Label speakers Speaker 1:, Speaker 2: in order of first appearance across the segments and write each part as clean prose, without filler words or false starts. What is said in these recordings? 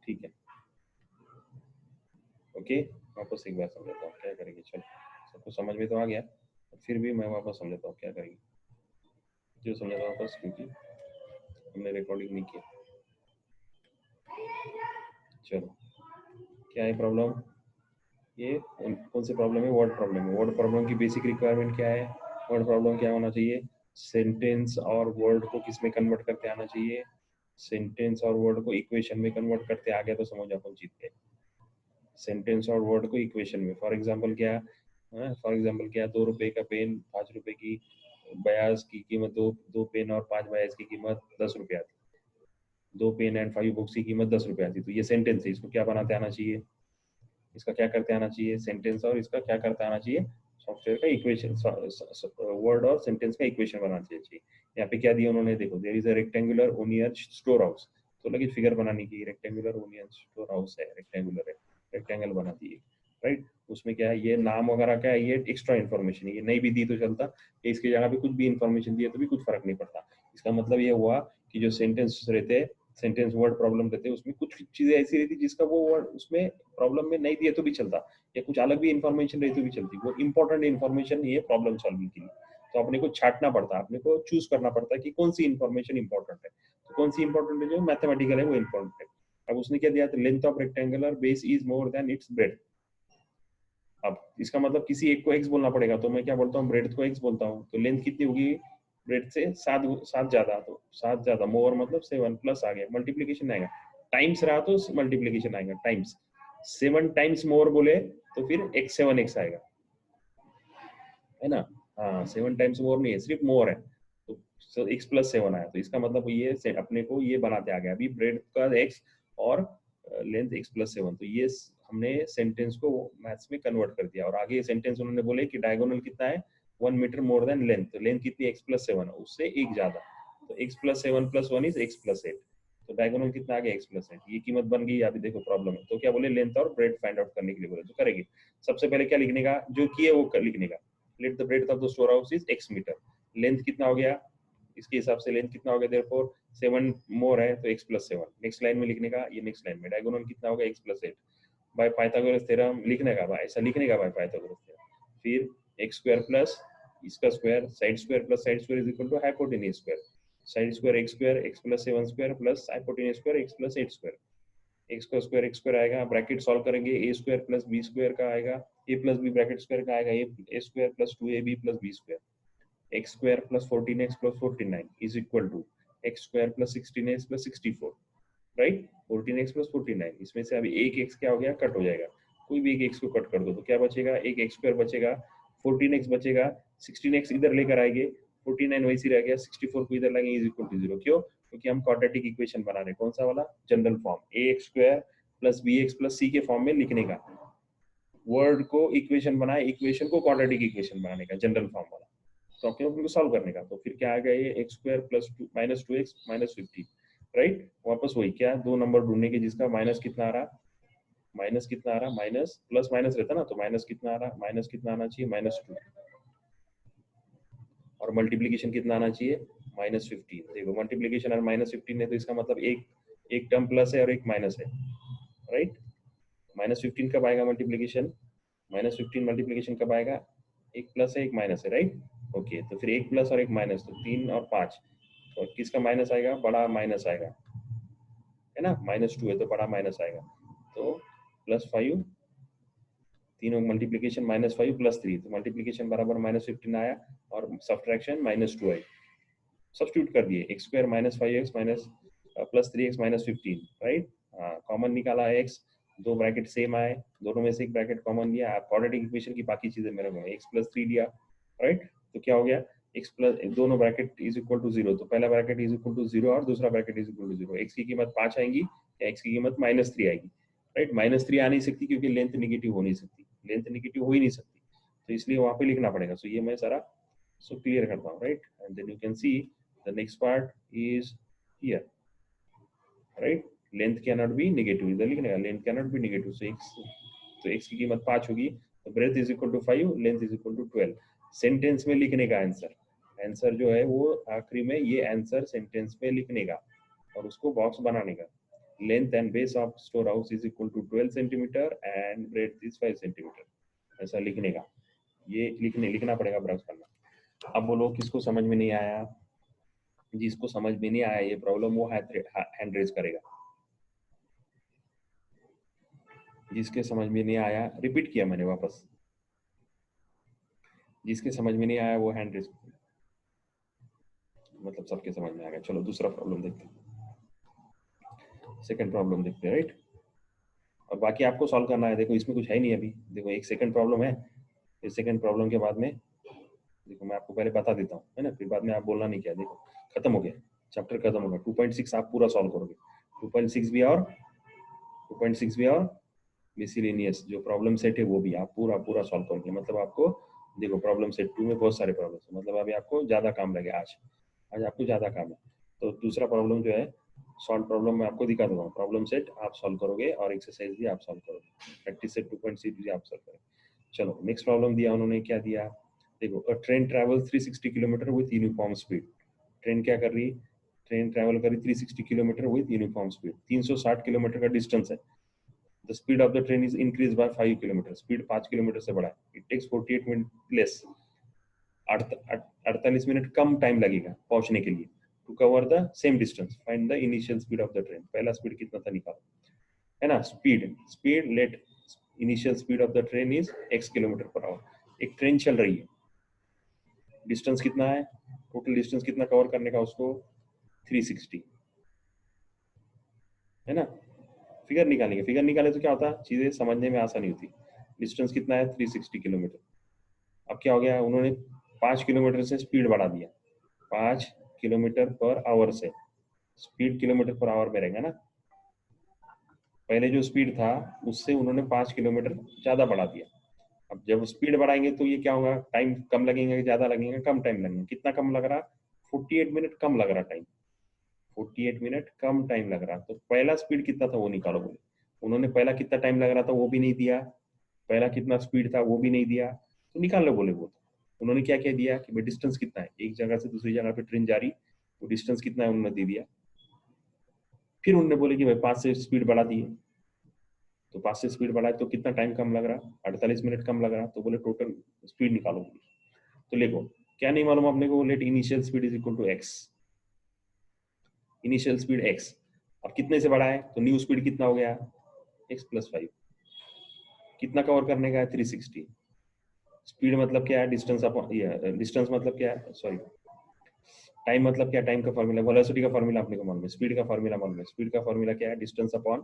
Speaker 1: ठीक है, ओके। वापस एक बार समझाता हूँ क्या करेंगे। चलो, सबको समझ में तो आ गया, फिर भी मैं वापस समझाता हूँ क्या करेंगे, जो समझाता हूँ वापस, क्योंकि हमने रिकॉर्डिंग नहीं किया। चलो, क्या है प्रॉब्लम? ये कौन सी प्रॉब्लम है? वर्ड प्रॉब्लम है। वर्ड प्रॉब्लम की बेसिक रिक्वायरमेंट क्या है? वर्ड प्रॉब्लम क्या होना चाहिए? सेंटेंस और वर्ड को किस में कन्वर्ट करते आना चाहिए? सेंटेंस और वर्ड को इक्वेशन में कन्वर्ट करते आ गया तो समझ अपन जीत गए। सेंटेंस और वर्ड को इक्वेशन में, फॉर एग्जांपल क्या, फॉर एग्जांपल क्या, 2 रुपए का पेन 5 रुपए की, बयाज की कीमत, दो पेन और 5 बयाज की कीमत 10 रुपए आती, 2 पेन एंड 5 बुक्स की कीमत 10 रुपए आती। तो ये सेंटेंस है, इसको क्या बनाते आना चाहिए? इसका क्या करते आना चाहिए? सेंटेंस और इसका क्या करते आना चाहिए? सॉफ्टवेयर का इक्वेशन, वर्ड और सेंटेंस का इक्वेशन बनाना चाहिए। यहाँ पे क्या दिया उन्होंने, देखो, there is a rectangular onion store house. तो लगी फिगर बनाने की, रेक्टेंगुलर ओनियन स्टोर हाउस है, रेक्टेंगुलर है, रेक्टेंगल बना दिए, राइट। उसमें क्या है, ये नाम वगैरह क्या है, ये एक्स्ट्रा इन्फॉर्मेशन है, ये नहीं भी दी तो चलता, इसकी जगह पे कुछ भी इन्फॉर्मेशन दिए तो भी कुछ फर्क नहीं पड़ता। इसका मतलब ये हुआ कि जो सेंटेंस रहते हैं, सेंटेंस वर्ड प्रॉब्लम रहते हैं, उसमें कुछ चीजें ऐसी रहती जिसका वो वर्ड उसमें प्रॉब्लम में नहीं दिए तो भी चलता, या कुछ अलग भी इन्फॉर्मेशन रही तो भी चलती, वो इंपॉर्टेंट इन्फॉर्मेशन ये प्रॉब्लम सॉल्विंग के लिए। तो अपने को छाटना पड़ता है, अपने को चूज करना पड़ता है कि कौन सी इन्फॉर्मेशन इंपॉर्टेंट है। तो कौन सी इंपॉर्टेंट है, जो मैथमेटिकल है वो इंपॉर्टेंट है। अब उसने क्या दिया, length of rectangular base is more than it's bread. अब इसका मतलब किसी एक को एक्स बोलना पड़ेगा, तो मैं क्या बोलता हूँ, ब्रेड को एक्स बोलता हूँ। तो लेंथ कितनी होगी, ब्रेड से 7 ज्यादा, तो 7 ज्यादा, मोर मतलब 7 प्लस आ गया, मल्टीप्लीकेशन आएगा, टाइम्स रहा तो मल्टीप्लीकेशन आएगा, टाइम्स। 7 टाइम्स मोर बोले तो फिर x 7x आएगा, है ना। हाँ, 7 टाइम्स मोर नहीं है, सिर्फ मोर है, तो x प्लस 7 आया। तो इसका मतलब ये अपने को ये बनाते आ गया अभी, ब्रेड का x और लेंथ x प्लस 7। तो ये हमने सेंटेंस को मैथ्स में कन्वर्ट कर दिया। और आगे सेंटेंस उन्होंने बोले कि डायगोनल कितना है, 1 मीटर मोर देन लेंथ। तो लेंथ कितनी, x प्लस 7, उससे एक ज्यादा, तो x plus 7 plus 1 is x plus 8। तो डायगोनल कितना आ गया, x प्लस 8। ये कीमत बन गई। अभी देखो प्रॉब्लम है, तो क्या बोले, लेंथ और ब्रेड फाइंड आउट करने के लिए बोले, तो करेंगे। सबसे पहले क्या लिखने का, जो किए वो लिखने का। Let the breadth of the store house is x metre. Length कितना हो गया, इसके हिसाब से लेंथ कितना हो गया, देयरफॉर 7 मोर है तो x प्लस 7। नेक्स्ट लाइन में लिखने का, ये नेक्स्ट लाइन में डायगोनल कितना होगा, x plus 8 by Pythagoras theorem लिखने का, भाई ऐसा लिखने का बाय पाइथागोरस थ्योरम। फिर x स्क्वायर प्लस इसका square, side square plus side square is equal to hypotenuse square. Side square x plus 7 square plus hypotenuse square x plus 8 square. x square आएगा, bracket solve करेंगे, a square plus b square का आएगा, a plus b bracket square का आएगा, a square plus 2ab plus b square. x square plus 14x plus 49 is equal to x square plus 16x plus 64, right. 14x plus 49, इसमें से अभी एक x क्या हो गया, कट हो जाएगा, कोई भी एक x को कट कर दो तो क्या बचेगा, एक x स्क्वायर बचेगा, 14x बचेगा, 16x इधर लेकर आएंगे, 49 वैसे रह गया, 64 को इधर लाएंगे, इज इक्वल टू 0। क्यों? क्योंकि हम क्वाड्रेटिक इक्वेशन बना रहे हैं। कौन सा वाला, general form, ax square plus bx plus c के फॉर्म में लिखने का। वर्ड को इक्वेशन बनाए, इक्वेशन को क्वाड्रेटिक इक्वेशन बनाने का, जनरल फॉर्म वाला। तो अपने उनको सॉल्व करने का। तो फिर क्या आ गया, ये x square plus minus 2x minus 50, right. वापस वही क्या, दो नंबर ढूंढने के जिसका माइनस कितना आ रहा, माइनस कितना आ रहा, माइनस प्लस माइनस रहता ना, तो माइनस कितना आ रहा, माइनस कितना आना चाहिए, -2। और मल्टीप्लीकेशन कितना आना चाहिए, -15। देखो मल्टीप्लीकेशन और -15 है, तो इसका मतलब एक एक टर्म प्लस है और एक माइनस है, राइट। -15 कब आएगा मल्टीप्लीकेशन, -15 मल्टीप्लीकेशन कब आएगा, एक प्लस है एक माइनस है, राइट। ओके, तो फिर एक प्लस और एक माइनस, तो 3 और 5, तो किसका माइनस आएगा, बड़ा माइनस आएगा, है ना, -2 है तो बड़ा माइनस आएगा। तो +5, तीनों मल्टीप्लीकेशन -5 + 3, तो मल्टीप्लीकेशन बराबर -15 आया और सब्ट्रैक्शन -2 आई। सब्स्टिट्यूट कर दिए, x square -5x minus plus 3x minus 15, right. Common निकाला x, दो ब्रैकेट सेम आए, दोनों में से एक ब्रैकेट कॉमन लिया। आप क्वाड्रेटिक इक्वेशन की बाकी चीजें मेरे को x प्लस 3 लिया, राइट। तो क्या हो गया, x प्लस दोनों ब्रैकेट इज इक्वल टू 0, तो पहला ब्रैकेट इज इक्वल टू 0 और दूसरा bracket is equal to 0। x की कीमत 5 आएगी या x की कीमत -3 आएगी, राइट। -3 आ नहीं सकती क्योंकि लेंथ निगेटिव हो नहीं सकती, लेंथ निगेटिव हो ही नहीं सकती, तो इसलिए वहां पे लिखना पड़ेगा। सो ये मैं सारा क्लियर करता हूँ, right. And then you can see the next part is here, right। Length can not be negative, इधर लिखने का, length can not be negative. So x की कीमत 5 होगी, तो breadth is equal to 5, length is equal to 12। Sentence में लिखने का आंसर, आंसर जो है वो आखिरी में, ये आंसर सेंटेंस में लिखने का और उसको बॉक्स बनाने का। Length and base of store house is equal to 12 centimetre and breadth is 5 centimetre. ऐसा लिखने का, ये लिखना पड़ेगा, ब्रश करना। अब बोलो किसको समझ में नहीं आया? जिसको समझ में नहीं आया ये प्रॉब्लम वो हैंड रेज करेगा। जिसके समझ में नहीं आया, रिपीट किया मैंने वापस, जिसके समझ में नहीं आया वो हैंड रेज, मतलब सबके समझ में आ गया। चलो दूसरा प्रॉब्लम देखते हैं, सेकंड प्रॉब्लम देखते हैं, राइट। और बाकी आपको सॉल्व करना है। देखो इसमें कुछ है नहीं अभी, देखो एक सेकंड प्रॉब्लम है, फिर सेकंड प्रॉब्लम के बाद में देखो मैं आपको पहले बता देता हूँ, है ना, फिर बाद में आप बोलना नहीं क्या। देखो खत्म हो गया, चैप्टर खत्म हो गया। 2.6 आप पूरा सॉल्व करोगे, 2.6 भी और 2.6 भी और मिसलेनियस जो प्रॉब्लम सेट है वो भी आप पूरा पूरा सॉल्व करोगे। मतलब आपको देखो प्रॉब्लम सेट 2 में बहुत सारे प्रॉब्लम है, मतलब अभी आपको ज़्यादा काम लगेगा। आज आपको ज़्यादा काम है। तो दूसरा प्रॉब्लम जो है सॉल्व प्रॉब्लम मैं आपको दिखा दूंगा। प्रॉब्लम सेट आप सॉल्व करोगे और एक्सरसाइज भी आप सॉल्व करोगे, प्रैक्टिस सेट 2.6 भी आप सॉल्व करोगे। चलो नेक्स्ट प्रॉब्लम दिया उन्होंने, क्या दिया देखो, a train travel 360 kilometre with uniform speed. Train क्या कर रही, ट्रेन ट्रैवल कर रही 360 kilometre with uniform speed. 360 kilometre का डिस्टेंस है। The speed of the train is increase by 5 kilometre, speed 5 kilometre से बढ़ा है। It takes 48 minute less, 48 minute कम टाइम लगेगा पहुंचने के लिए। To cover the same distance find the initial speed of the train. पहला स्पीड कितना था निकालो, है ना। Speed let initial speed of the train is x kilometre per hour. एक ट्रेन चल रही है, डिस्टेंस कितना है, टोटल डिस्टेंस कितना कवर करने का उसको, 360, है ना। फिगर निकालेंगे, फिगर निकाले तो क्या होता है, चीजें समझने में आसानी होती। डिस्टेंस कितना है, 360 किलोमीटर। अब क्या हो गया, उन्होंने 5 किलोमीटर से स्पीड बढ़ा दिया, 5 किलोमीटर पर आवर से, स्पीड किलोमीटर पर आवर में रहेगा ना। पहले जो स्पीड था उससे उन्होंने 5 किलोमीटर ज्यादा बढ़ा दिया। अब जब स्पीड बढ़ाएंगे तो ये क्या होगा, टाइम कम लगेगा, ज्यादा लगेगा, कम टाइम लगेगा। कितना कम लग रहा, 48 मिनट कम लग रहा टाइम, 48 मिनट कम टाइम लग रहा। तो पहला स्पीड कितना था वो निकालो बोले। उन्होंने पहला कितना टाइम लग रहा था वो भी नहीं दिया, पहला कितना स्पीड था वो भी नहीं दिया, तो निकाल लो बोले। वो उन्होंने क्या क्या दिया कि भाई डिस्टेंस कितना है, एक जगह से दूसरी जगह पे ट्रेन जा रही, वो डिस्टेंस कितना है उन्होंने दे दिया। फिर उन्होंने बोले कि भाई 5 से स्पीड बढ़ा दिए, तो 5 से स्पीड बढ़ाए तो कितना टाइम कम लग रहा, 48 मिनट कम लग रहा। तो बोले टोटल स्पीड निकालो। तो देखो क्या नहीं मालूम अपने को, let initial speed is equal to x, initial speed x. अब कितने से बढ़ा है तो न्यू स्पीड कितना हो गया, एक्स प्लस 5। कितना कवर करने का है, 360। स्पीड मतलब क्या है, डिस्टेंस अपॉन, डिस्टेंस मतलब क्या है, सॉरी टाइम मतलब क्या, टाइम का फॉर्मूला, वेलोसिटी का फॉर्मूला अपने को मालूम है, स्पीड का फॉर्मूला मालूम है। स्पीड का फॉर्मूला क्या है, डिस्टेंस अपॉन,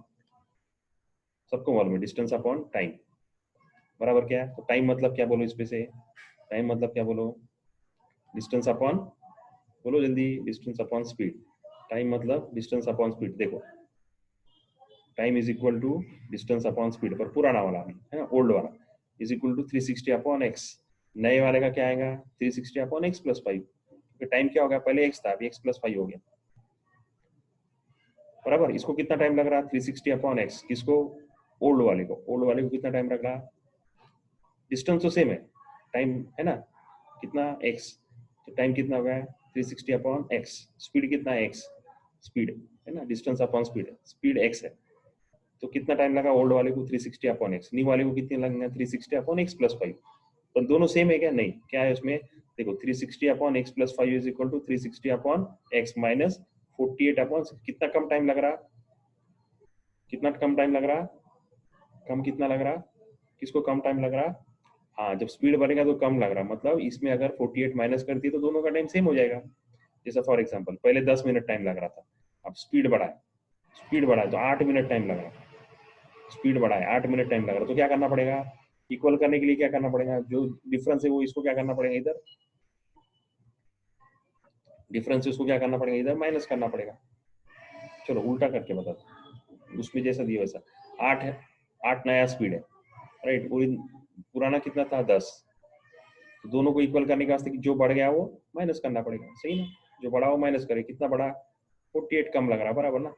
Speaker 1: सबको मालूम है, डिस्टेंस अपॉन टाइम बराबर क्या है। तो टाइम मतलब क्या बोलो इसमें से, टाइम मतलब क्या बोलो, डिस्टेंस अपॉन, बोलो जल्दी, डिस्टेंस अपॉन स्पीड। टाइम मतलब डिस्टेंस अपॉन स्पीड। देखो time is equal to distance upon speed पर पुराना वाला है ना, ओल्ड वाला, is equal to 360 upon x. नए वाले का क्या आएगा, 360 अपॉन एक्स प्लस 5। टाइम क्या होगा, पहले एक्स था, अभी एक्स प्लस 5 हो गया बराबर। इसको कितना टाइम लग रहा, 360 अपॉन एक्स, किसको, ओल्ड वाले को। ओल्ड वाले को कितना टाइम लग रहा, डिस्टेंस तो सेम है, टाइम है ना, कितना एक्स, तो टाइम कितना हो गया 360 अपॉन एक्स। स्पीड कितना है एक्स, स्पीड है ना, distance upon speed, speed x है। तो कितना टाइम लगा ओल्ड वाले को, 360 अपॉन एक्स। न्यू वाले को कितने लगेंगे, 360 अपॉन एक्स प्लस 5। तो दोनों सेम है क्या, नहीं, क्या है उसमें, देखो 360 upon x plus 5 is equal to 360 upon x minus 48 upon, कितना कम टाइम लग रहा, कितना कम टाइम लग रहा, कम कितना लग रहा, किसको कम टाइम लग रहा, हाँ जब स्पीड बढ़ेगा तो कम लग रहा, मतलब इसमें अगर 48 माइनस कर दिए तो दोनों का टाइम सेम हो जाएगा। जैसा फॉर एग्जांपल पहले 10 मिनट टाइम लग रहा था, अब स्पीड बढ़ा है, स्पीड बढ़ा है तो 8 मिनट टाइम लग रहा है, स्पीड बढ़ा है 8 मिनट टाइम लग रहा है। तो क्या करना पड़ेगा, इक्वल करने के लिए क्या करना पड़ेगा, जो डिफरेंस है वो इसको क्या करना पड़ेगा, इधर डिफरेंस उसको क्या करना पड़ेगा, इधर माइनस करना पड़ेगा। चलो उल्टा करके बता दो, उसमें जैसा दिया वैसा। 8 है, 8 नया स्पीड है, राइट, पुराना कितना था 10। तो दोनों को इक्वल करने के वास्ते जो बढ़ गया वो माइनस करना पड़ेगा, सही ना। जो बढ़ा वो माइनस करे, कितना बढ़ा, 48 कम लग रहा बराबर ना,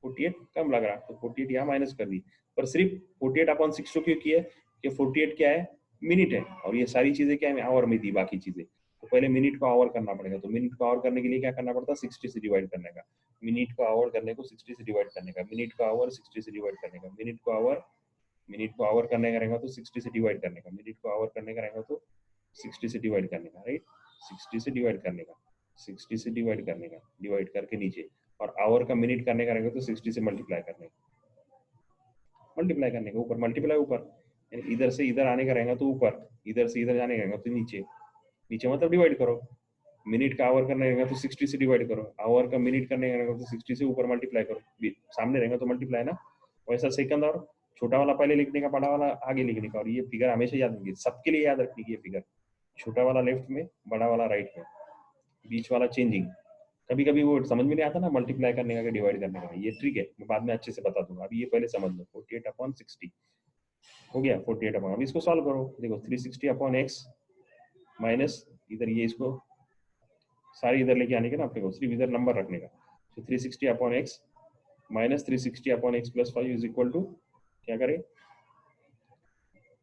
Speaker 1: 48 कम लग रहा, तो 48 यहाँ माइनस कर दी। पर सिर्फ 48 अपॉन 6 क्यों किए, कि 48 क्या है, मिनट है, और ये सारी चीजें क्या है आवर में दी, बाकी चीजें। तो पहले मिनट को आवर करना पड़ेगा। तो मिनट को आवर करने के लिए क्या करना पड़ता है, 60 से डिवाइड करने का। मिनट को आवर करने को 60 से डिवाइड करने का, मिनट को आवर 60 से डिवाइड करने का, मिनट को आवर करने का रहेगा तो 60 से डिवाइड करने का, मिनट को आवर करने का रहेगा तो 60 से डिवाइड करने का, राइट। 60 से डिवाइड करने का, 60 से डिवाइड करने का, डिवाइड करके नीचे, और आवर का मिनट करने का रहेगा तो 60 से मल्टीप्लाई करने का, मल्टीप्लाई करने का, ऊपर मल्टीप्लाई ऊपर, इधर से इधर आने का रहेगा तो ऊपर, इधर से इधर जाने का रहेगा तो नीचे, नीचे मतलब डिवाइड करो। मिनट का आवर करने रहेगा तो 60 से डिवाइड करो, आवर का मिनट करने का रहेगा तो 60 से ऊपर मल्टीप्लाई करो, सामने रहेगा तो मल्टीप्लाई ना। वैसा सेकंड, और छोटा वाला पहले लिखने का, बड़ा वाला आगे लिखने का। और ये फिगर हमेशा याद रखिए, सबके लिए याद रखिए ये फिगर, छोटा वाला लेफ्ट में, बड़ा वाला राइट में, बीच वाला चेंजिंग। कभी कभी वो समझ में नहीं आता ना मल्टीप्लाई करने का कि डिवाइड करने का, ये ट्रिक है, मैं बाद में अच्छे से बता दूंगा, अभी ये पहले समझ लो। 48/60 हो गया, 48 अपॉन, अब इसको सॉल्व करो, देखो 360/x माइनस, इधर ये इसको सारी इधर लेके आने के ना अपने को, सिर्फ इधर नंबर रखने का। तो 360/x minus 360/x plus 5 is equal to, क्या करें,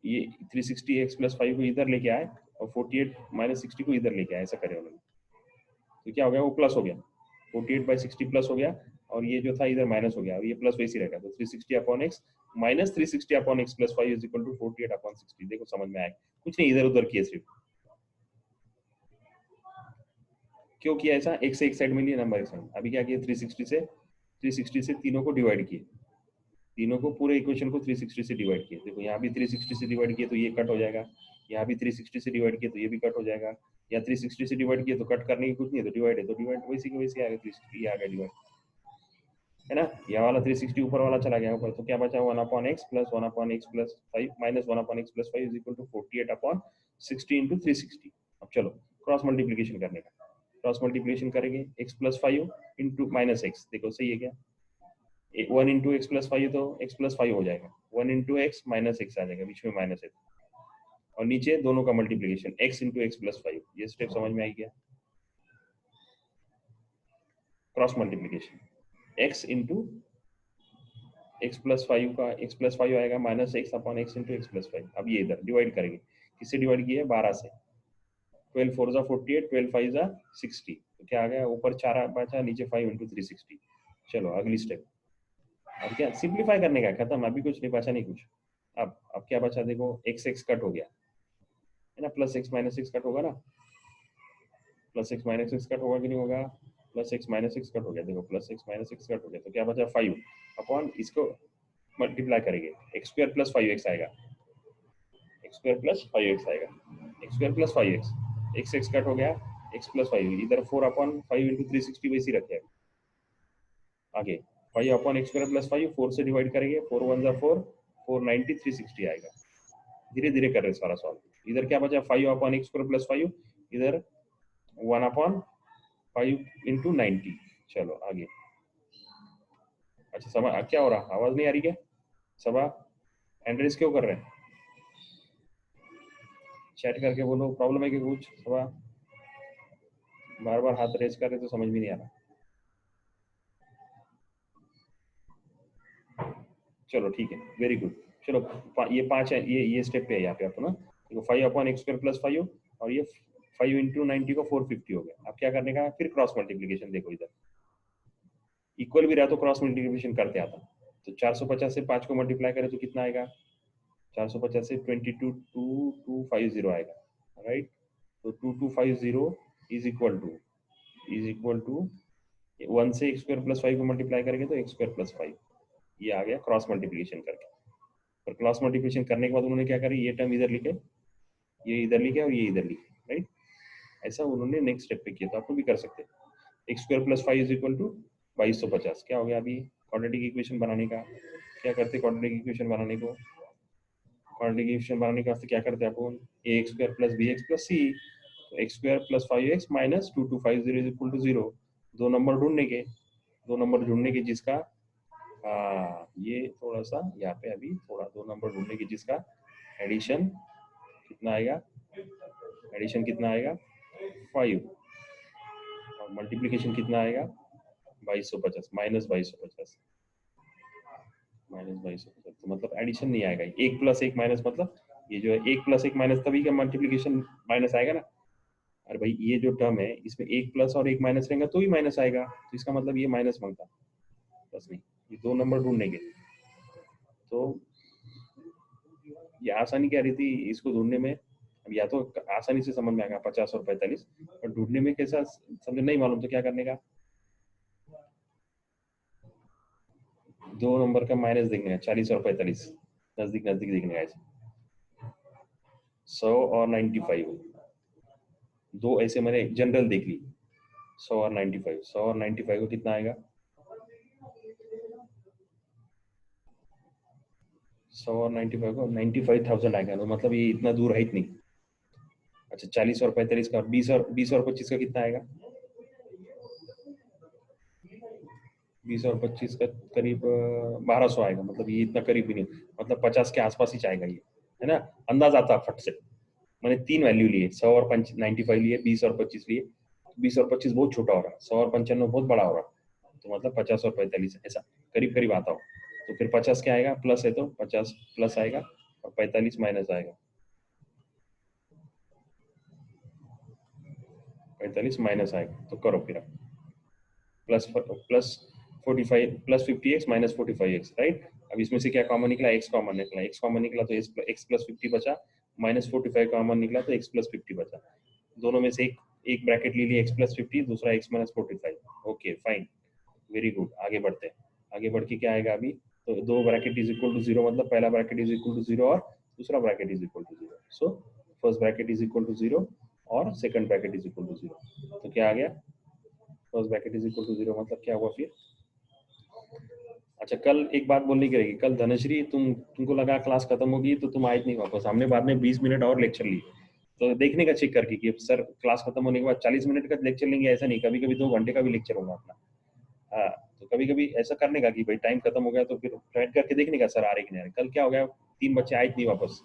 Speaker 1: ये 360x प्लस 5 को इधर लेके आए और 48 माइनस 60 को इधर लेके आए, ऐसा करें उन्होंने। तो क्या हो गया, वो प्लस हो गया, 48/60 प्लस हो गया, और ये जो था इधर माइनस हो गया, और ये प्लस वैसे रहेगा। तो 360/x minus 360/x plus 5 is equal to 48/60। देखो समझ में आया, कुछ नहीं इधर उधर किए सिर्फ। क्यों किया ऐसा, एक से एक साइड में लिए, नंबर एक साइड। अभी क्या किया, 360 से तीनों को डिवाइड किए, तीनों को, पूरे इक्वेशन को 360 से डिवाइड किए। देखो यहाँ भी 360 से डिवाइड किए तो ये कट हो जाएगा, यहाँ भी 360 से डिवाइड किए तो ये भी कट हो जाएगा, या 360 से डिवाइड किए तो कट करने की कुछ नहीं है, तो डिवाइड है तो डिवाइड वैसे की वैसे आ गया, 360 आ गया डिवाइड, है ना। यह वाला 360 ऊपर वाला चला गया ऊपर, तो क्या बचा, 1/x plus 1/x plus 5 minus 1/x plus 5 is equal to 48/60 into 360। अब चलो क्रॉस मल्टीप्लीकेशन करने का, क्रॉस मल्टीप्लीकेशन करेंगे, x plus 5 into minus x, देखो सही है क्या, 1 इंटू एक्स प्लस 5 तो x प्लस 5 हो जाएगा, 1 इंटू एक्स माइनस एक्स आ जाएगा, बीच में माइनस है, और नीचे दोनों का multiplication x into x plus 5। ये स्टेप समझ में आई क्या, cross multiplication, x into x plus 5 का, x प्लस 5 आएगा minus x upon x into x plus 5। अब ये इधर डिवाइड करेंगे, किससे डिवाइड किया है, 12 से, 12 4 जा 48, 12 5 जा 60, तो क्या आ गया, ऊपर 4 बचा, नीचे 5 इंटू 360। चलो अगली स्टेप, अब क्या सिंप्लीफाई करने का, खत्म, अभी कुछ नहीं बचा, नहीं कुछ। अब क्या बचा, देखो एक्स एक्स कट हो गया है ना, plus x minus x cut होगा ना, plus x minus x cut होगा कि नहीं होगा, plus x minus x cut हो गया, देखो plus x minus x cut हो गया, तो क्या बचा, 5 अपॉन, इसको मल्टीप्लाई करेंगे, एक्स स्क्वायर प्लस 5x आएगा, एक्स स्क्वायर प्लस 5x आएगा, x square plus 5x, x x cut हो गया, एक्स प्लस 5, इधर 4/5 इंटू 360 वैसे ही रखे आगे, 5/x स्क्वायर प्लस 5, 4 से डिवाइड करेंगे, 4 1 जा 4, 490, 360 आएगा। धीरे धीरे कर रहे सारा सॉल्व, इधर क्या बचा, 5/x स्क्वायर प्लस 5, इधर 1/5 इंटू 90। चलो आगे, अच्छा समझ क्या हो रहा, आवाज नहीं आ रही क्या, सबा हैंड रेस क्यों कर रहे हैं, चैट करके बोलो, प्रॉब्लम है कि कुछ, सबा बार बार हाथ रेस कर रहे तो समझ में नहीं आ रहा। चलो ठीक है, वेरी गुड। चलो ये 5 है, ये स्टेप पे है यहाँ पे आपको ना, देखो 5/x स्क्वायर प्लस 5, और ये 5 इंटू 90 को 450 हो गया। अब क्या करने का, फिर क्रॉस मल्टीप्लीकेशन, देखो इधर इक्वल भी रहा तो क्रॉस मल्टीप्लीकेशन करते आता, तो 450 से 5 को मल्टीप्लाई करें तो कितना आएगा, 450 से 222250 आएगा, राइट। तो 2250 इज इक्वल टू 1 से एक्स स्क्वायर प्लस 5 को मल्टीप्लाई करेंगे तो एक्स स्क्वायर प्लस 5, ये आ गया क्रॉस मल्टीप्लीकेशन करके। और क्रॉस मल्टीप्लीकेशन करने के बाद उन्होंने क्या करी, ये टर्म इधर लिखे, ये इधर लिखे, और ये इधर लिखे, राइट। ऐसा उन्होंने नेक्स्ट स्टेप पे किया, तो आप भी कर सकते हैं। X square plus 5 is equal to 2250, क्या हो गया, अभी क्वाड्रेटिक इक्वेशन बनाने का क्या करते, क्वाड्रेटिक इक्वेशन बनाने को, क्वाड्रेटिक इक्वेशन बनाने के वास्ते क्या करते हैं अपन, a x square plus b x plus c, तो x square plus 5x minus 2250 is equal to 0। दो नंबर ढूंढने के, दो नंबर ढूंढने के जिसका ये थोड़ा सा यहाँ पे अभी थोड़ा, दो नंबर ढूंढने की जिसका एडिशन कितना आएगा, एडिशन कितना आएगा 5, और मल्टीप्लीकेशन कितना आएगा 2250 माइनस 2250, माइनस 2250, तो मतलब एडिशन नहीं आएगा, एक प्लस एक माइनस, मतलब ये जो है एक प्लस एक माइनस, तभी का मल्टीप्लीकेशन माइनस आएगा ना, अरे भाई ये जो टर्म है इसमें एक प्लस और एक माइनस रहेगा तो ही माइनस आएगा, तो इसका मतलब ये माइनस मांगता, प्लस नहीं। ये दो नंबर ढूंढने के, तो ये आसानी क्या रही थी इसको ढूंढने में। अब या तो आसानी से समझ में आएगा 50 और 45, और ढूंढने में कैसा समझ नहीं मालूम तो क्या करने का, दो नंबर का माइनस देखने का, 40 और 45 नजदीक नजदीक देखने का ऐसे, 100 और 95, दो ऐसे मैंने जनरल देख ली, 100 और 95, 100 और 95 को कितना आएगा, 100 और 95 को 95,000 आएगा, तो मतलब ये इतना दूर है इतनी। अच्छा 40 और 45 का, 20 और 25 का कितना आएगा, 20 और 25 का करीब 1200 आएगा, मतलब ये इतना करीब भी नहीं, मतलब 50 के आसपास ही जाएगा ये, है ना। अंदाज आता फट से। मैंने तीन वैल्यू लिए, 100 और 95 लिए, 20 और 25 लिए। 20 और 25 बहुत छोटा हो रहा है, 100 और 95 बहुत बड़ा हो रहा है, तो मतलब 50 और 45 ऐसा करीब करीब आता हो। तो फिर 50 क्या आएगा, प्लस है तो 50 प्लस आएगा, और 45 माइनस आएगा, 45 माइनस आएगा, तो करो फिर plus plus 45 plus 50x minus 45x, right. अब इसमें से क्या कॉमन निकला, x कॉमन निकला, x कॉमन निकला तो x प्लस 50 बचा, माइनस 45 कॉमन निकला तो x प्लस 50 बचा। दोनों में से एक एक ब्रैकेट ले लिया, x प्लस 50, दूसरा x minus 45। Okay fine, very good, आगे बढ़ते हैं। आगे बढ़ के क्या आएगा अभी, तो दो bracket is equal to zero, मतलब पहला bracket is equal to zero और दूसरा bracket is equal to zero, so first bracket is equal to zero और second bracket is equal to zero. तो क्या आ गया, first bracket is equal to zero, मतलब क्या हुआ फिर। अच्छा कल एक बात बोलनी की रहेगी, कल धनश्री तुमको लगा क्लास खत्म होगी तो तुम आए नहीं वापस, हमने बाद में 20 मिनट और लेक्चर लिए, तो देखने का चेक करके कि सर क्लास खत्म होने के बाद 40 मिनट का लेक्चर लेंगे ऐसा नहीं, कभी कभी 2 घंटे का भी लेक्चर होगा अपना। हाँ, तो कभी कभी ऐसा करने का कि भाई टाइम खत्म हो गया तो फिर ज्वाइन करके देखने का सर आ रहे कि नहीं आ रहे। कल क्या हो गया, 3 बच्चे आए नहीं वापस,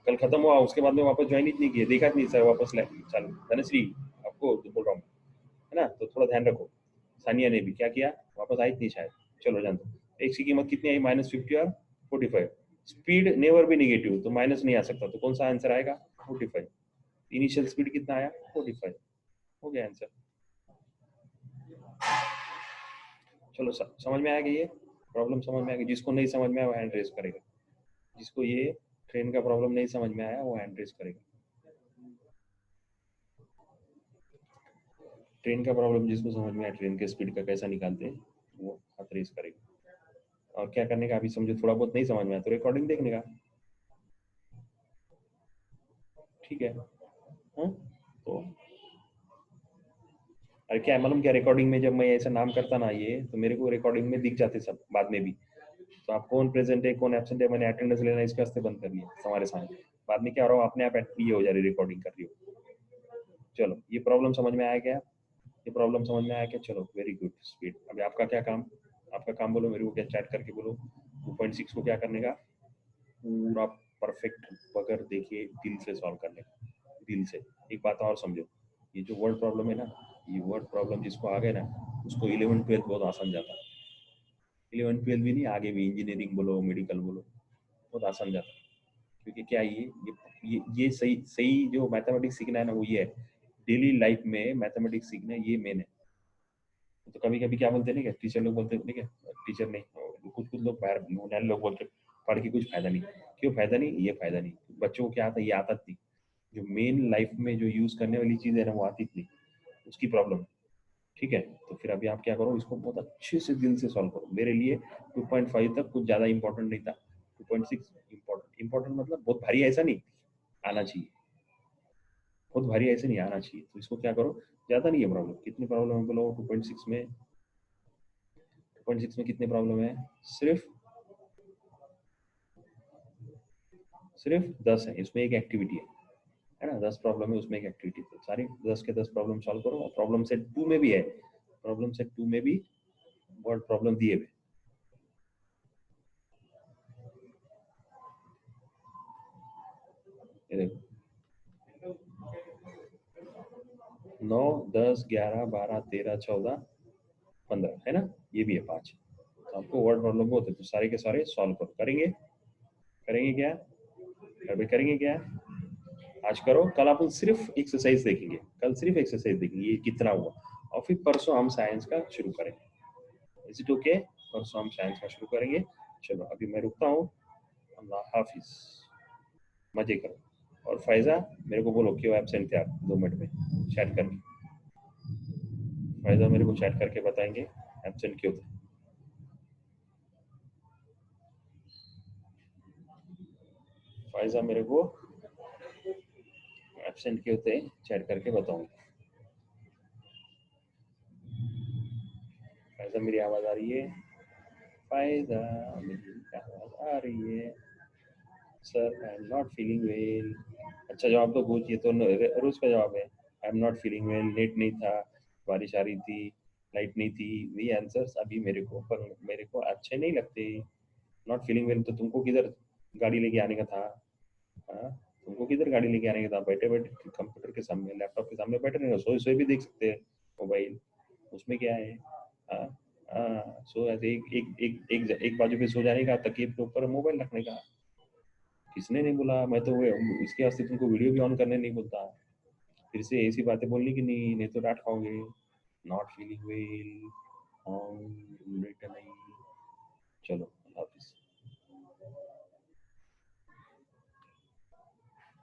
Speaker 1: कल खत्म हुआ उसके बाद में वापस ज्वाइन ही नहीं किए, देखा नहीं सर वापस चालू। धनश्री आपको तो बोल रहा हूँ, है ना, तो थोड़ा ध्यान रखो। सानिया ने भी क्या किया, वापस आई थी शायद, चलो जान दो। एक की कीमत कितनी आई, -50 और 45। स्पीड नेवर भी निगेटिव, तो माइनस नहीं आ सकता, तो कौन सा आंसर आएगा, 45। इनिशियल स्पीड कितना आया, 45, हो गया आंसर। चलो समझ में आ गई ये प्रॉब्लम, समझ में आ गई। जिसको नहीं समझ में आया वो हैंड रेज करेगा, जिसको ये ट्रेन का प्रॉब्लम नहीं समझ में आया वो हैंड रेज करेगा। ट्रेन का प्रॉब्लम जिसको समझ में आया, ट्रेन के स्पीड का कैसा निकालते हैं, वो हाथ रेज करेगा। और क्या करने का, अभी समझो थोड़ा बहुत नहीं समझ में आया तो रिकॉर्डिंग देखने का, ठीक है। हाँ तो अरे क्या है मालूम क्या, रिकॉर्डिंग में जब मैं ऐसा नाम करता ना ये, तो मेरे को रिकॉर्डिंग में दिख जाते सब बाद में भी, तो आप कौन प्रेजेंट है कौन एब्सेंट है, मैंने अटेंडेंस लेना इसके वास्ते बंद कर लिया हमारे सामने। बाद में क्या हो रहा हो, अपने आप ये हो जा रही रिकॉर्डिंग कर रही हो। चलो ये प्रॉब्लम समझ में आया क्या, ये प्रॉब्लम समझ में आया क्या, चलो वेरी गुड स्पीड। अभी आपका क्या काम, आपका काम बोलो मेरे को, क्या चैट करके बोलो। 2.6 को क्या करने का, पूरा परफेक्ट बगैर देखे दिल से सॉल्व करने का, दिल से। एक बात और समझो, ये जो वर्ड प्रॉब्लम है ना, ये वर्ड प्रॉब्लम जिसको आ गए ना उसको 11th 12th बहुत आसान जाता है। 11th 12th भी नहीं, आगे भी इंजीनियरिंग बोलो मेडिकल बोलो बहुत आसान जाता है। क्योंकि क्या है ये सही सही जो मैथमेटिक्स सीखना है ना वो ये है, डेली लाइफ में मैथमेटिक्स सीखना है, ये मेन है। तो कभी कभी क्या बोलते हैं ना, क्या टीचर लोग बोलते हैं नहीं, क्या टीचर नहीं, कुछ कुछ लोग बाहर नए लोग बोलते हैं पढ़ के कुछ फायदा नहीं। क्यों फायदा नहीं, ये फायदा नहीं, बच्चों को क्या आता है, ये आता नहीं। जो मेन लाइफ में जो यूज करने वाली चीज है ना वो आती नहीं, उसकी प्रॉब्लम है। ठीक है, तो फिर अभी आप क्या करो, इसको बहुत अच्छे से दिल से सॉल्व करो। मेरे लिए 2.5 तक कुछ ज्यादा इंपॉर्टेंट नहीं था, 2.6 इंपॉर्टेंट, इंपॉर्टेंट मतलब बहुत भारी ऐसा नहीं, आना चाहिए, बहुत भारी ऐसे नहीं आना चाहिए। तो इसको क्या करो, ज्यादा नहीं है प्रॉब्लम, कितनी प्रॉब्लम है बोलो 2.6 में, 2.6 में कितने प्रॉब्लम है, सिर्फ सिर्फ 10 है, इसमें एक एक्टिविटी है ना, 10 प्रॉब्लम है उसमें एक एक्टिविटी, तो सारी 10 के 10 प्रॉब्लम सॉल्व करो। और प्रॉब्लम सेट 2 में भी है, प्रॉब्लम सेट 2 में भी वर्ड प्रॉब्लम दिए हुए। ये देखो 9 10 11 12 13 14 15 है ना, ये भी है 5। तो आपको वर्ड प्रॉब्लम बहुत है, तो सारे के सारे सॉल्व करो, करेंगे, करेंगे क्या, अभी करेंगे क्या, आज करो, कल अपन सिर्फ एक्सरसाइज देखेंगे, कल सिर्फ एक्सरसाइज देखेंगे ये कितना हुआ, और फिर परसों हम साइंस का शुरू करेंगे। Is it okay? परसों हम साइंस का शुरू करेंगे। चलो अभी मैं रुकता हूँ। अल्लाह हाफिज, मजे करो। और फायजा मेरे को बोलो क्यों एब्सेंट थे आप 2 मिनट में चैट करके। फायजा मेरे को चैट करके बताएंगे एब्सेंट क्यों थे। फायजा मेरे को एब्सेंट क्यों थे चैट करके बताऊंगी। फायजा मेरी आवाज आ रही है? फायजा मेरी आवाज आ रही है? Sir I am not feeling well. अच्छा जवाब तो पूछिए तो रोज का जवाब है I am not feeling well, net नहीं था, बारिश आ रही थी, लाइट नहीं थी, वही आंसर्स अभी मेरे को, पर मेरे को अच्छे नहीं लगते। नॉट फीलिंग वेल तो तुमको किधर गाड़ी लेके आने का था? हाँ, तुमको किधर गाड़ी लेके आने का था? बैठे बैठे कंप्यूटर के सामने, लैपटॉप के सामने बैठे रहना, सोए सोए भी देख सकते हैं मोबाइल, उसमें क्या है? हाँ हाँ, सो ऐसे एक बाजू पे सो जाने का, तकिए के ऊपर मोबाइल रखने का। किसने नहीं बोला? मैं तो वो इसके वास्ते तुमको वीडियो भी ऑन करने नहीं बोलता। फिर से ऐसी बातें बोलनी कि नहीं, नहीं तो डांट खाओगे। नॉट फीलिंग वेल, नहीं। चलो